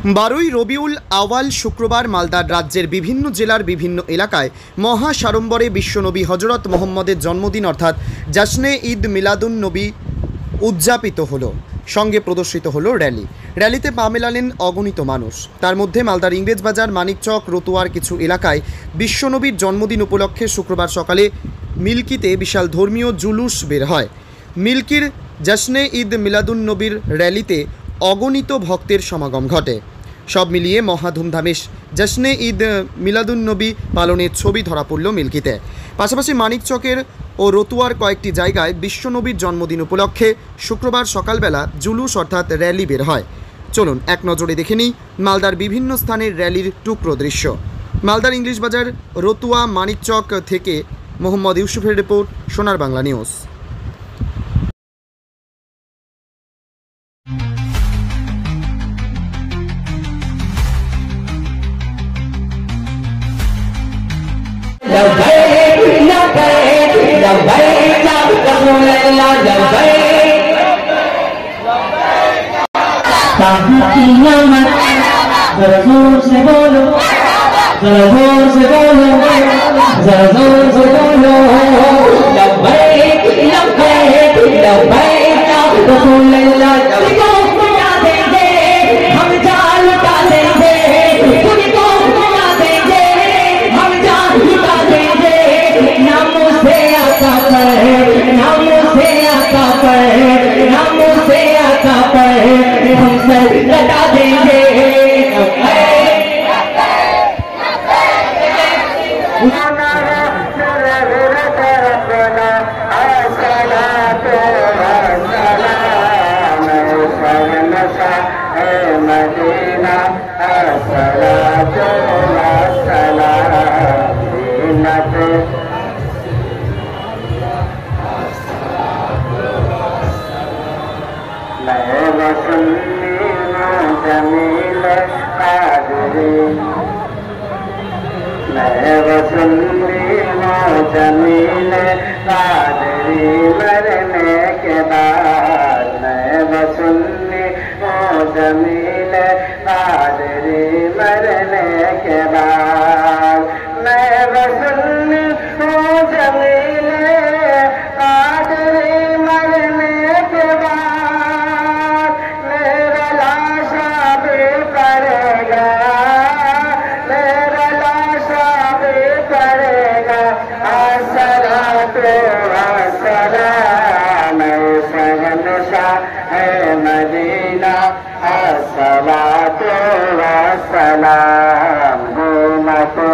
12ই রবিউল আওয়াল শুক্রবার মালদার রাজ্যের বিভিন্ন জেলার বিভিন্ন এলাকায় মহা সাড়ম্বরে বিশ্বনবী হজরত মোহাম্মদের জন্মদিন অর্থাৎ জাশনে ঈদ মিলাদুন নবী উদযাপিত হলো। সঙ্গে প্রদর্শিত হলো র্যালিতে পা মেলালেন অগণিত মানুষ। তার মধ্যে মালদার ইংরেজবাজার, মানিকচক, রতুয়ার কিছু এলাকায় বিশ্বনবীর জন্মদিন উপলক্ষে শুক্রবার সকালে মিল্কিতে বিশাল ধর্মীয় জুলুস বের হয়। মিল্কির জাশনে ঈদ মিলাদুন নবীর র্যালিতে অগণিত ভক্তের সমাগম ঘটে। সব মিলিয়ে মহা ধুমধামে জাশনে ঈদ মিলাদুন নবী পালনের ছবি ধরা পড়ল মিল্কিতে। পাশাপাশি মানিকচকের ও রতুয়ার কয়েকটি জায়গায় বিশ্বনবীর জন্মদিন উপলক্ষে শুক্রবার সকালবেলা জুলুস অর্থাৎ র্যালি বের হয়। চলুন এক নজরে দেখে নিই মালদার বিভিন্ন স্থানের র্যালির টুকরো দৃশ্য। মালদার ইংলিশবাজার, রতুয়া, মানিকচক থেকে মোহাম্মদ ইউসুফের রিপোর্ট, সোনার বাংলা নিউজ। जोर से बोलो, जोर से बोलो, जोर से बोलो, लब्बैक लब्बैक लब्बैक या रसूल अल्लाह। तुझको खुदा देंगे, हम जान लुटा देंगे, तुझको खुदा देंगे, हम जान लुटा देंगे। नामों से आका पर, नामों से आका पर, नामों से आका पर हम सर लटा देंगे। जमीन कादरी मरने के बाद मैं बसुन्नी वो जमीन कादरी मरने के बाद मैं बसुन्नी वो जमीन कादरी मरने के बाद मेरा लाशा भी करेगा, मेरा लाशा भी करेगा। मदीना अस्सलातु वस्सलाम गुमतो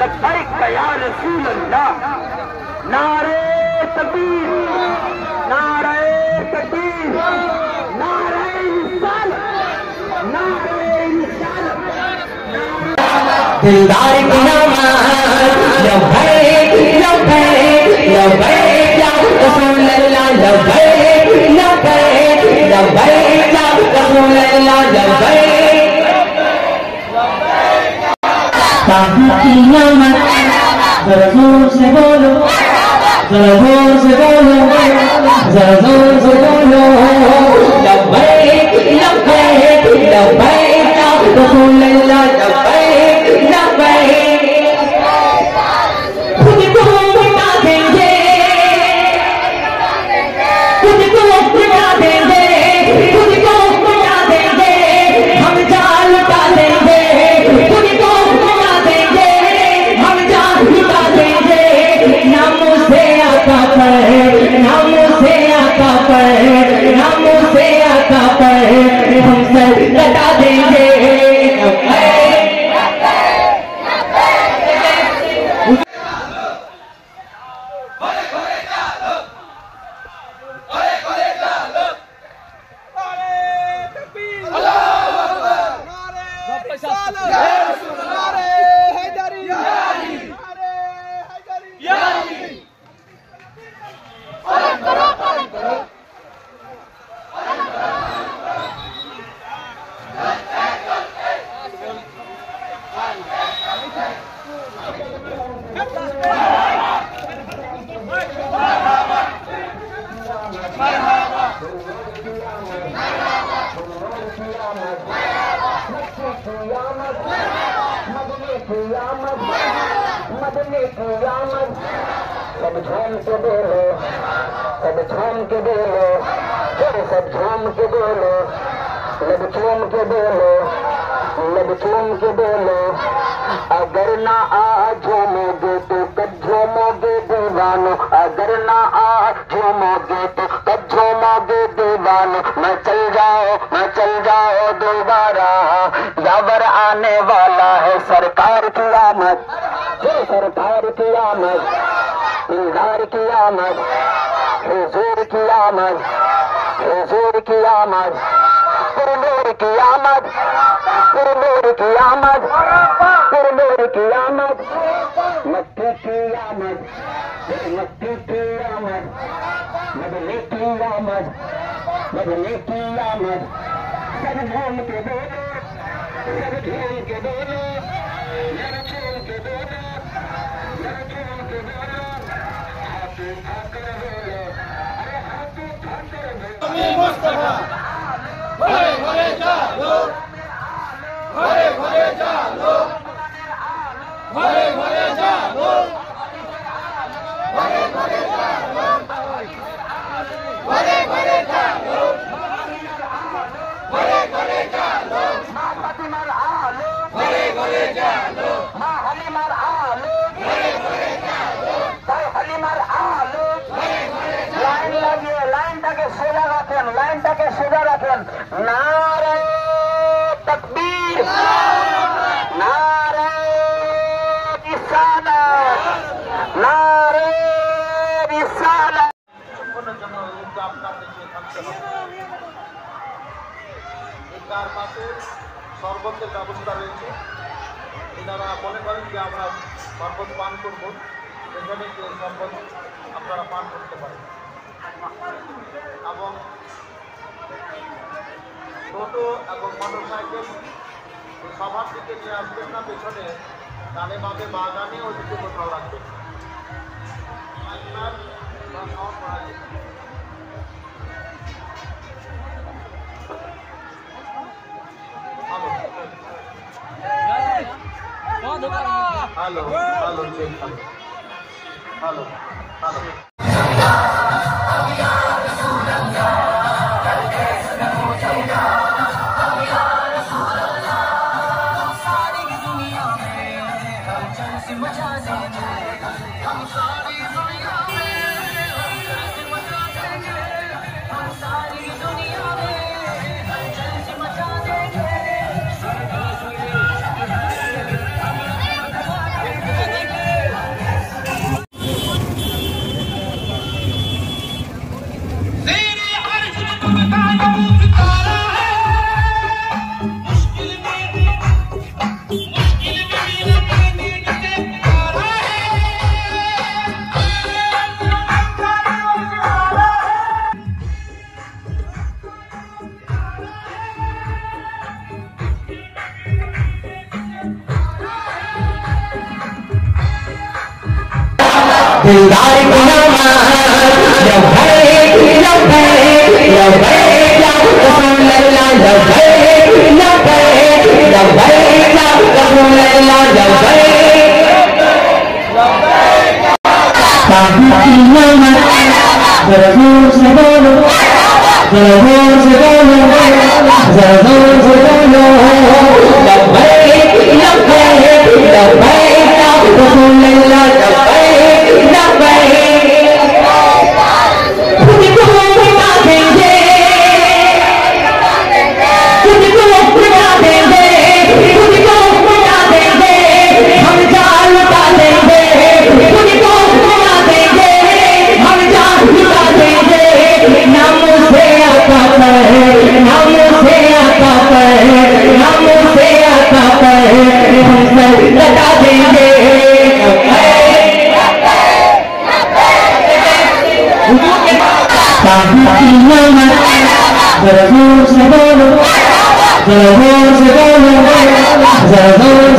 लब्बैक या रसूल अल्लाह। नारे तकबीर, नारे तकबीर, नारे रिसालत, नारे रिसालत। दिलदार की नमाज लब्बैक लब्बैक लब्बैक या रसूल अल्लाह, लब्बैक लब्बैक लब्बैक या रसूल अल्लाह, लब्बैक की नमत। जोर से बोलो, जोर से बोलो, जोर से बोलो, लब्बैक लब्बैक लब्बैक या रसूल अल्लाह, लब्बैक लब्बैक। तुझको मिटा देंगे, तुझको मिटा देंगे, तुझको मिटा देंगे, हम जान लुटा देंगे, तुझको नामों से आका पर, नामों से आका पर, नामों से आका पर हम सर लटा देंगे। सब झूम के बोलो, सब झूम के बोलो, सब झूम के बोलो, लब झूम के बोलो, लब झूम के बोलो। अगर ना आज झूमोगे तो कब झूमोगे दीवानो, अगर ना आज झूमोगे तो कब झूमोगे दीवानो। मैं चल जाओ दोबारा, यावर आने वाला है सरकार की आमद, सरकार की आमद, दिलदार की आमद, हुजूर की आमद, हुजूर की आमद, पुरनूर की आमद, पुरनूर की आमद, पुरनूर की आमद, मक्की की आमद, मक्की की आमद, मदनी की आमद, मदनी की आमद। सब झूम के बोलो, सब झूम के बोलो, सब झूम के बोलो, सब झूम के बोलो। हाथ उठाकर बोलो, अरे हाथ उठाकर बोलो। मुस्तफा घरे घरे चलो, घरे घरे चलो, घरे घरे चलो, घरे घरे चलो, घरे घरे चलो, घरे घरे चलो, फातिमार आलो, घरे घरे चलो, माँ हलीमार आलो, घरे घरे चलो, भाई हलीमार आलो। घरे घरे লাইন লাগিয়ে লাইনটাকে সোজা রাখেন, লাইনটাকে সোজা রাখেন। নারে তাকবীর, নারে রিসালাত, নারে রিসালাত। তার পাশে শরবতের ব্যবস্থা রয়েছে। এনারা মনে করেন যে আমরা শরবত পান করবো, সেখানে যে শরবত আপনারা পান করতে পারেন। এবং টোটো এবং মোটর সাইকেল সবার দিকে নিয়ে আসবেন না, পেছনে ডানে বামে বাগানে ওইদিকে কোথাও রাখবেন। Hello hello hello hello. दिलदार की आमद, लब्बैक लब्बैक लब्बैक या रसूल अल्लाह, लब्बैक लब्बैक लब्बैक या रसूल अल्लाह, लब्बैक लब्बैक। साहिब की आमद, जरा जोर से बोलो, जरा जोर से बोलो, जरा जोर से बोलो, लब्बैक लब्बैक लब्बैक या रसूल अल्लाह, लब्बैक। हम जान उठा देंगे, लटा देंगे जरा जोर से बोलो जरा जोर से बोलो जरा जोर